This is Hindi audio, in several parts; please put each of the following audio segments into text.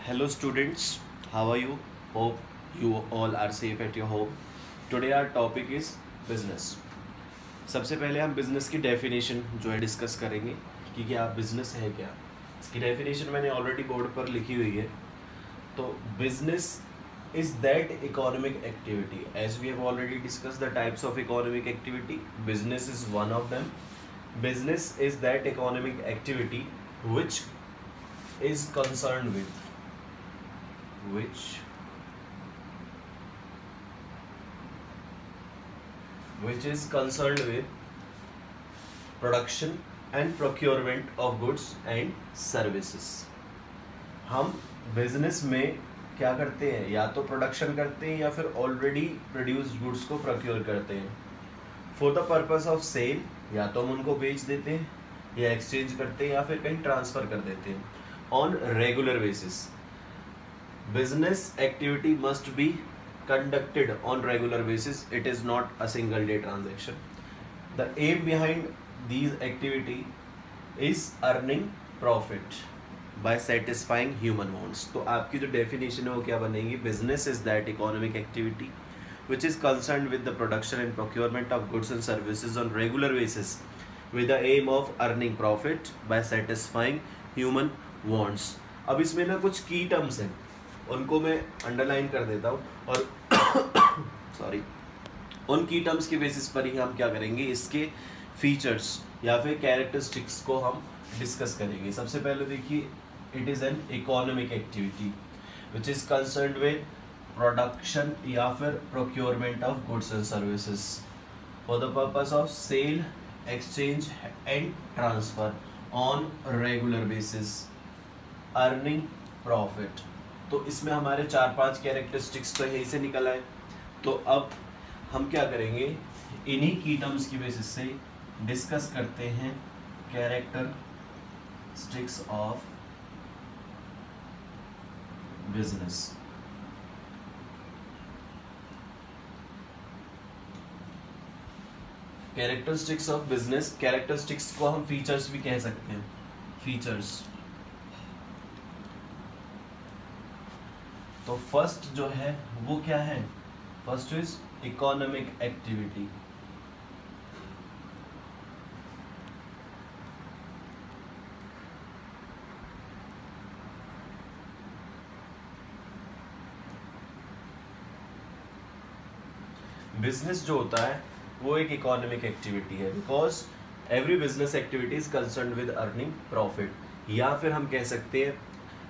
Hello students, how are you? Hope you all are safe at your home. Today our topic is business. सबसे पहले हम बिजनेस की डेफिनेशन जो है डिस्कस करेंगे कि क्या बिजनेस है क्या. इसकी डेफिनेशन मैंने ऑलरेडी बोर्ड पर लिखी हुई है. तो business is that economic activity. As we have already discussed the types of economic activity, business is one of them. Business is that economic activity which is concerned with which is concerned with production and procurement of goods and services. हम बिजनेस में क्या करते हैं, या तो प्रोडक्शन करते हैं या फिर ऑलरेडी प्रोड्यूस्ड गुड्स को प्रोक्योर करते हैं for the purpose of sale. या तो हम उनको बेच देते हैं या एक्सचेंज करते हैं या फिर कहीं ट्रांसफर कर देते हैं on regular basis. Business activity must be conducted on regular basis. It is not a single day transaction. The aim behind these activity is earning profit by satisfying human wants. तो आपकी जो definition है वो क्या बनेगी? Business is that economic activity which is concerned with the production and procurement of goods and services on regular basis with the aim of earning profit by satisfying human wants. अब इसमें ना कुछ key terms हैं, उनको मैं अंडरलाइन कर देता हूँ और सॉरी उन की टर्म्स के बेसिस पर ही हम क्या करेंगे, इसके फीचर्स या फिर कैरेक्टरिस्टिक्स को हम डिस्कस करेंगे. सबसे पहले देखिए, it is an economic activity which is concerned with production या फिर procurement of goods and services for the purpose of sale, exchange and transfer on regular basis, earning profit. तो इसमें हमारे 4-5 कैरेक्टरिस्टिक्स तो यहीं से निकल आए. तो अब हम क्या करेंगे, इन्हीं की टर्म्स की बेसिस से डिस्कस करते हैं characteristics of business. Characteristics of business, characteristics को हम फीचर्स भी कह सकते हैं. फीचर्स तो फर्स्ट जो है वो क्या है, first is economic activity. Business जो होता है वो एक इकोनॉमिक एक्टिविटी है because every business activity is concerned with earning profit. या फिर हम कह सकते हैं,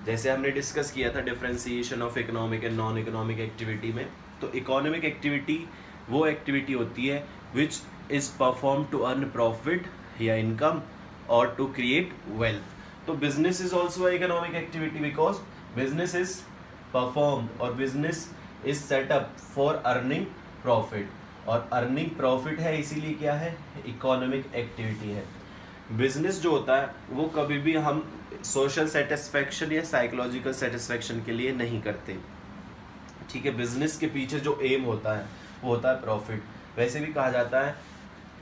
जैसे हमने डिस्कस किया था differentiation of economic and non economic activity में, तो इकोनॉमिक एक्टिविटी वो एक्टिविटी होती है which is perform to earn profit या इनकम और टू क्रिएट वेल्थ. तो business is also economic activity because business is perform और business is set up for earning profit, और अर्निंग प्रॉफिट है इसीलिए क्या है, इकोनॉमिक एक्टिविटी है. बिजनेस जो होता है वो कभी भी हम सोशल सेटिस्फैक्शन या साइकोलॉजिकल सेटिस्फैक्शन के लिए नहीं करते. ठीक है, बिजनेस के पीछे जो एम होता है वो होता है प्रॉफिट. वैसे भी कहा जाता है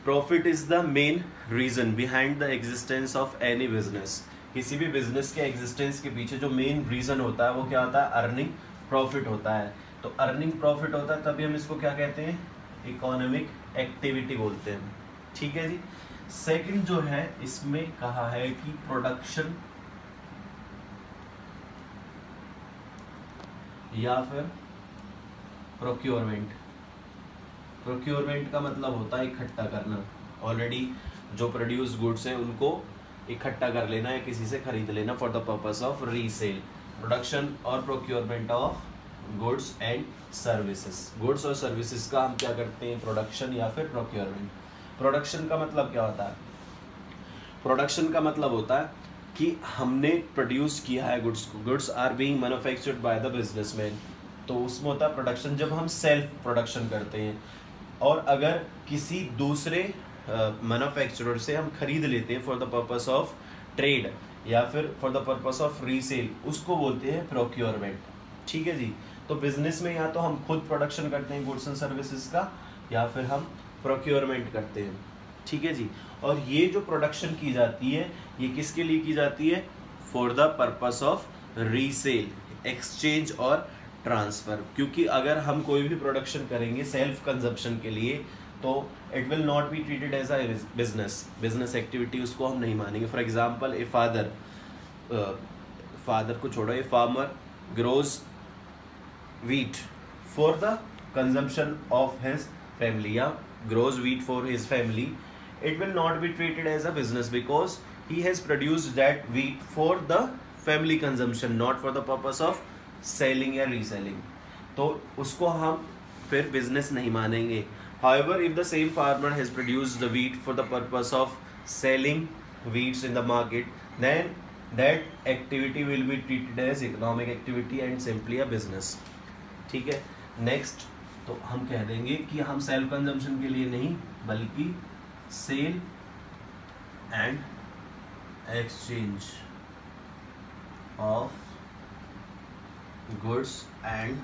profit is the main reason behind the existence of any business. किसी भी बिजनेस के एग्जिस्टेंस के पीछे जो मेन रीजन होता है वो क्या होता है, अर्निंग प्रॉफिट होता है. तो अर्निंग प्रॉफिट होता है तभी हम इसको क्या कहते हैं, इकोनॉमिक एक्टिविटी बोलते हैं. ठीक है जी. सेकंड जो है इसमें कहा है कि प्रोडक्शन या फिर प्रोक्योरमेंट. प्रोक्योरमेंट का मतलब होता है इकट्ठा करना. ऑलरेडी जो प्रोड्यूस गुड्स हैं उनको इकट्ठा कर लेना या किसी से खरीद लेना for the purpose of resale. Production और procurement of goods and services. Goods और सर्विसेज का हम क्या करते हैं, प्रोडक्शन या फिर प्रोक्योरमेंट. प्रोडक्शन का मतलब क्या होता है, प्रोडक्शन का मतलब होता है कि हमने प्रोड्यूस किया है गुड्स को, goods are being manufactured by the businessman. तो उसमें होता है प्रोडक्शन, जब हम सेल्फ प्रोडक्शन करते हैं. और अगर किसी दूसरे मैन्युफैक्चरर से हम खरीद लेते हैं for the purpose of trade या फिर for the purpose of resale, उसको बोलते हैं प्रोक्योरमेंट. ठीक है जी. तो बिजनेस में या तो हम खुद प्रोडक्शन करते हैं गुड्स एंड सर्विसेज का, या फिर हम प्रोक्योरमेंट करते हैं. ठीक है जी. और ये जो प्रोडक्शन की जाती है ये किसके लिए की जाती है, for the purpose of resale, exchange और ट्रांसफ़र। क्योंकि अगर हम कोई भी प्रोडक्शन करेंगे सेल्फ कंजप्शन के लिए तो it will not be treated as a business activity, उसको हम नहीं मानेंगे। फॉर एग्जांपल ए फादर को छोड़ो, a farmer grows wheat for the consumption of his family, या grows wheat for his family, it will not be treated as a business because he has produced that wheat for the family consumption, not for the purpose of selling या reselling, तो उसको हम फिर business नहीं मानेंगे। However, if the same farmer has produced the wheat for the purpose of selling wheats in the market, then that activity will be treated as economic activity and simply a business। ठीक है, नेक्स्ट तो हम कह देंगे कि हम सेल्फ कंजम्पशन के लिए नहीं बल्कि sale and exchange of goods and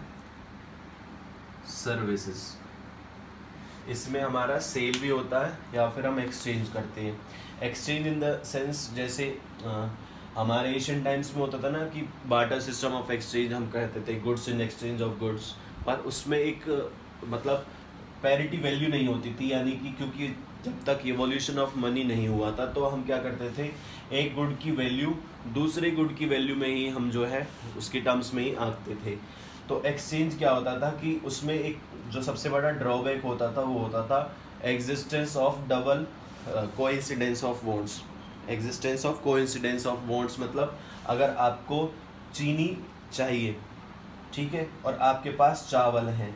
services, इसमें हमारा सेल भी होता है या फिर हम एक्सचेंज करते हैं। एक्सचेंज इन द सेंस जैसे हमारे एशियन टाइम्स में होता था ना कि बार्टर सिस्टम ऑफ एक्सचेंज हम कहते थे, goods in exchange of goods, पर उसमें एक मतलब पैरिटी वैल्यू नहीं होती थी, यानी कि क्योंकि जब तक इवोल्यूशन ऑफ मनी नहीं हुआ था तो हम क्या करते थे, एक गुड की वैल्यू दूसरे गुड की वैल्यू में ही हम जो है उसके टर्म्स में ही आंकते थे। तो एक्सचेंज क्या होता था कि उसमें एक जो सबसे बड़ा ड्रॉबैक होता था वो होता था existence of double coincidence of bonds. Existence of coincidence of bonds मतलब अगर आपको चीनी चाहिए, ठीक है, और आपके पास चावल है,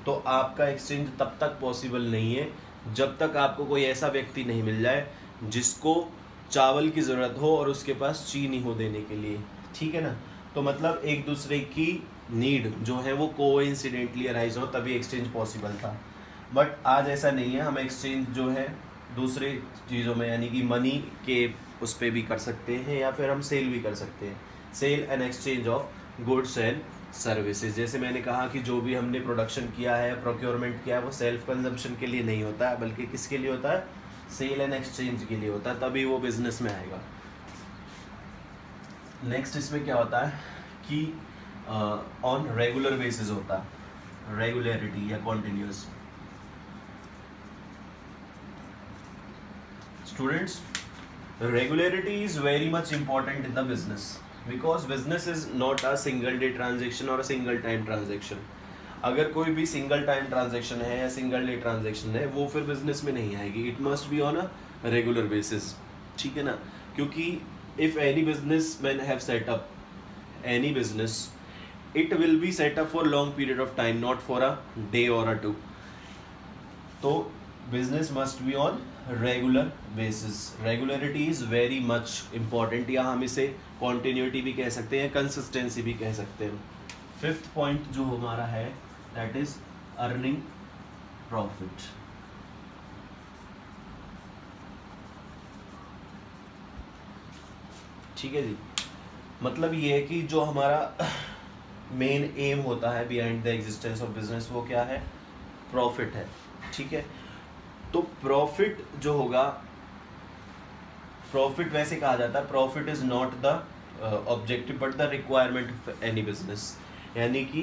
तो आपका एक्सचेंज तब तक पॉसिबल नहीं है जब तक आपको कोई ऐसा व्यक्ति नहीं मिल जाए जिसको चावल की ज़रूरत हो और उसके पास चीनी हो देने के लिए, ठीक है ना। तो मतलब एक दूसरे की नीड जो है वो कोइंसिडेंटली अराइज हो तभी एक्सचेंज पॉसिबल था। बट आज ऐसा नहीं है, हम एक्सचेंज जो है दूसरे चीज़ों में यानी कि मनी के उस पर भी कर सकते हैं या फिर हम सेल भी कर सकते हैं, sale and exchange of goods and services. जैसे मैंने कहा कि जो भी हमने प्रोडक्शन किया है, प्रोक्योरमेंट किया है, वो सेल्फ कंजम्पशन के लिए नहीं होता है बल्कि किसके लिए होता है, सेल एंड एक्सचेंज के लिए होता है, तभी वो बिजनेस में आएगा। नेक्स्ट इसमें क्या होता है कि ऑन रेगुलर बेसिस होता है, रेगुलरिटी या continuous. Students, regularity is very much important in the business because business is not a single day transaction or a single time transaction। अगर कोई भी सिंगल टाइम ट्रांजेक्शन है या सिंगल डे ट्रांजेक्शन है वो फिर बिजनेस में नहीं आएगी, it must be on a regular basis, ठीक है ना। क्योंकि if any business man have set up any business, it will be set up for long period of time, not for a day और अ टू। तो business must be on regular basis. Regularity is very much important, या हम इसे कॉन्टिन्यूटी भी कह सकते हैं, कंसिस्टेंसी भी कह सकते हैं। फिफ्थ पॉइंट जो हमारा है दैट इज अर्निंग प्रॉफिट। ठीक है जी, मतलब ये है कि जो हमारा मेन एम होता है behind the existence of business वो क्या है, प्रॉफिट है, ठीक है। तो प्रॉफिट जो होगा, प्रॉफिट वैसे कहा जाता है profit is not the objective but the requirement of any business, यानी कि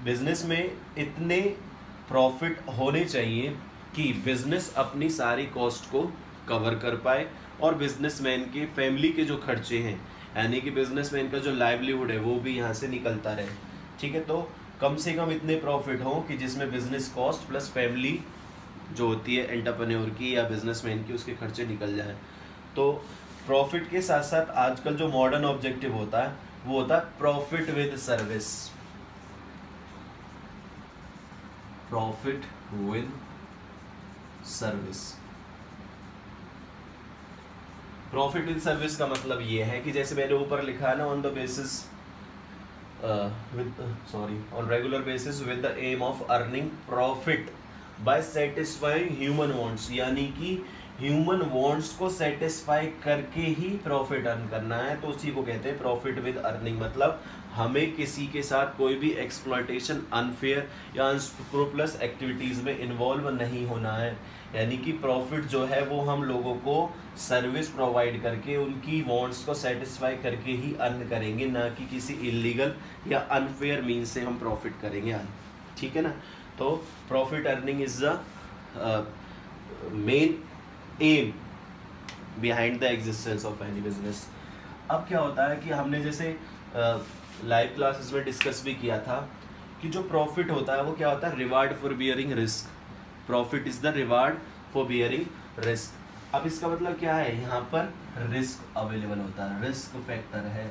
बिजनेस में इतने प्रॉफिट होने चाहिए कि बिजनेस अपनी सारी कॉस्ट को कवर कर पाए और बिजनेसमैन के फैमिली के जो खर्चे हैं यानी कि बिजनेसमैन का जो लाइवलीहुड है वो भी यहाँ से निकलता रहे, ठीक है। तो कम से कम इतने प्रॉफिट हों कि जिसमें बिजनेस कॉस्ट प्लस फैमिली जो होती है एंटरप्रेन्योर की या बिजनेसमैन की उसके खर्चे निकल जाए। तो प्रॉफिट के साथ साथ आजकल जो मॉडर्न ऑब्जेक्टिव होता है वो होता है profit with service. Profit with service, profit with service का मतलब ये है कि जैसे मैंने ऊपर लिखा है ना, on the basis on regular basis with the aim of earning profit by satisfying human wants, यानी कि ह्यूमन वांट्स को सेटिस्फाई करके ही प्रॉफिट अर्न करना है, तो उसी को कहते हैं प्रॉफिट विद अर्निंग। मतलब हमें किसी के साथ कोई भी एक्सप्लॉयटेशन, अनफेयर या अनस्क्रूपुलस एक्टिविटीज़ में इन्वॉल्व नहीं होना है। यानी कि प्रॉफिट जो है वो हम लोगों को सर्विस प्रोवाइड करके उनकी वांट्स को सेटिस्फाई करके ही अर्न करेंगे, ना कि किसी इलीगल या अनफेयर मीन्स से हम प्रॉफिट करेंगे अर्न। ठीक है ना। तो profit earning is the main M behind the existence of any business. अब क्या होता है कि हमने जैसे लाइव क्लासेस में डिस्कस भी किया था कि जो प्रॉफिट होता है वो क्या होता है, reward for bearing risk. Profit is the reward for bearing risk. अब इसका मतलब क्या है, यहाँ पर रिस्क अवेलेबल होता है, रिस्क फैक्टर है।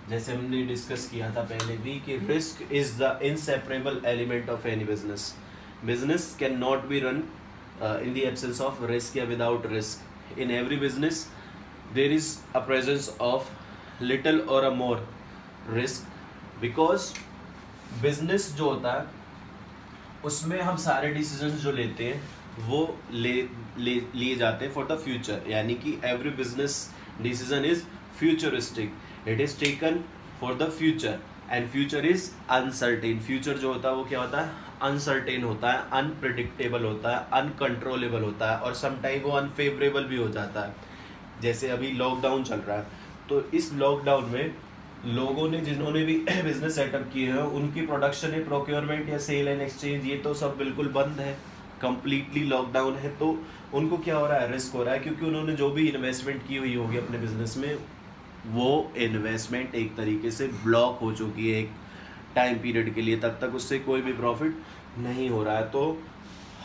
जैसे हमने डिस्कस किया था पहले भी कि risk is the inseparable element of any business. Business can not be run in the absence of risk या without risk. In every business there is a presence of little or a more risk, because business जो होता है उसमें हम सारे decisions जो लेते हैं वो लिए जाते हैं for the future। यानी कि every business decision is futuristic, it is taken for the future and future is uncertain। future जो होता है वो क्या होता है, अनसर्टेन होता है, अनप्रिडिक्टेबल होता है, अनकंट्रोलेबल होता है, और समटाइम वो अनफेवरेबल भी हो जाता है। जैसे अभी लॉकडाउन चल रहा है, तो इस लॉकडाउन में लोगों ने, जिन्होंने भी बिजनेस सेटअप किए हैं, उनकी प्रोडक्शन है, प्रोक्योरमेंट या सेल एंड एक्सचेंज, ये तो सब बिल्कुल बंद है, कम्प्लीटली लॉकडाउन है। तो उनको क्या हो रहा है, रिस्क हो रहा है, क्योंकि उन्होंने जो भी इन्वेस्टमेंट की हुई होगी अपने बिजनेस में, वो इन्वेस्टमेंट एक तरीके से ब्लॉक हो चुकी है एक टाइम पीरियड के लिए, तब तक उससे कोई भी प्रॉफिट नहीं हो रहा है। तो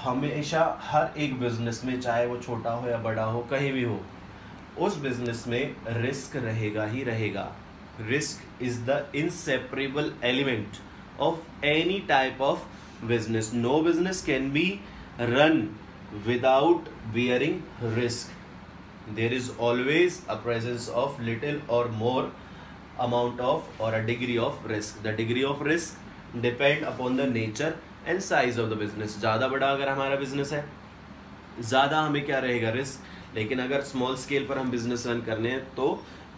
हमेशा हर एक बिजनेस में, चाहे वो छोटा हो या बड़ा हो, कहीं भी हो, उस बिजनेस में रिस्क रहेगा ही रहेगा। Risk is the inseparable element of any type of business. No business can be run without bearing risk. There is always a presence of little और more amount of or a degree of risk. The degree of risk depend upon the nature and size of the business. ज़्यादा बड़ा अगर हमारा बिजनेस है, ज़्यादा हमें क्या रहेगा, रिस्क। लेकिन अगर स्मॉल स्केल पर हम बिजनेस रन करने हैं तो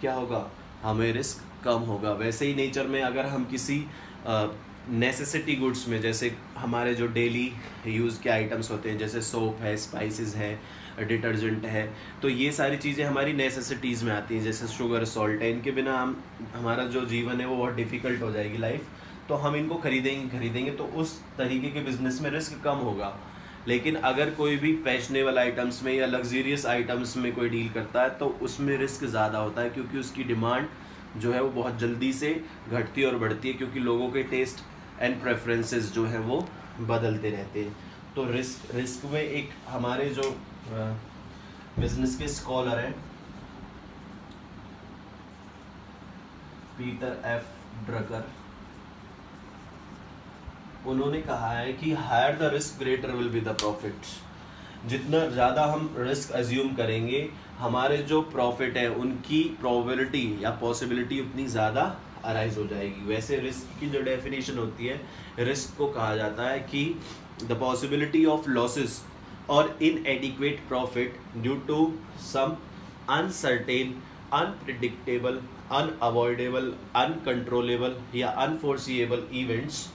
क्या होगा, हमें रिस्क कम होगा। वैसे ही नेचर में अगर हम किसी नेसेसिटी गुड्स में, जैसे हमारे जो डेली यूज़ के आइटम्स होते हैं, जैसे सोप है, स्पाइसेस है, डिटर्जेंट है, तो ये सारी चीज़ें हमारी नेसेसिटीज़ में आती हैं। जैसे शुगर, सॉल्ट है, इनके बिना हमारा जो जीवन है वो बहुत डिफ़िकल्ट हो जाएगी लाइफ, तो हम इनको खरीदेंगे, तो उस तरीके के बिजनेस में रिस्क कम होगा। लेकिन अगर कोई भी फैशनेबल आइटम्स में या लग्जरियस आइटम्स में कोई डील करता है, तो उसमें रिस्क ज़्यादा होता है, क्योंकि उसकी डिमांड जो है वो बहुत जल्दी से घटती और बढ़ती है, क्योंकि लोगों के टेस्ट एंड प्रेफरेंसेस जो है वो बदलते रहते हैं। तो रिस्क में एक हमारे जो बिजनेस के स्कॉलर हैं, पीटर एफ ड्रकर, उन्होंने कहा है कि higher the risk greater will be the profit. जितना ज़्यादा हम रिस्क अज्यूम करेंगे, हमारे जो प्रॉफिट है उनकी प्रोबेबिलिटी या पॉसिबिलिटी उतनी ज़्यादा अराइज हो जाएगी। वैसे रिस्क की जो डेफिनेशन होती है, रिस्क को कहा जाता है कि द पॉसिबिलिटी ऑफ लॉसेस और inadequate profit due to some uncertain, unpredictable, unavoidable, uncontrollable या unforeseeable events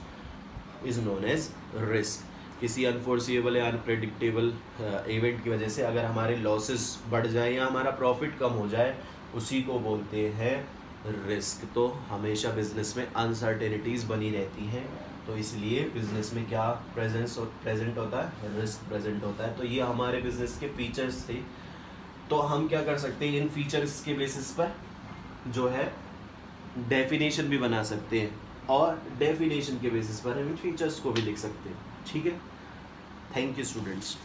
is known as risk. किसी अनफोर्सिएबल या अनप्रेडिक्टेबल इवेंट की वजह से अगर हमारे लॉसेस बढ़ जाए या हमारा प्रॉफिट कम हो जाए, उसी को बोलते हैं रिस्क। तो हमेशा बिजनेस में अनसर्टेनिटीज़ बनी रहती हैं, तो इसलिए बिजनेस में क्या प्रेजेंट होता है, रिस्क प्रेजेंट होता है। तो ये हमारे बिजनेस के फीचर्स थे। तो हम क्या कर सकते हैं, इन फीचर्स के बेसिस पर जो है डेफिनेशन भी बना सकते हैं, और डेफिनेशन के बेसिस पर हम इन फीचर्स को भी लिख सकते हैं। ठीक है, थैंक यू स्टूडेंट्स।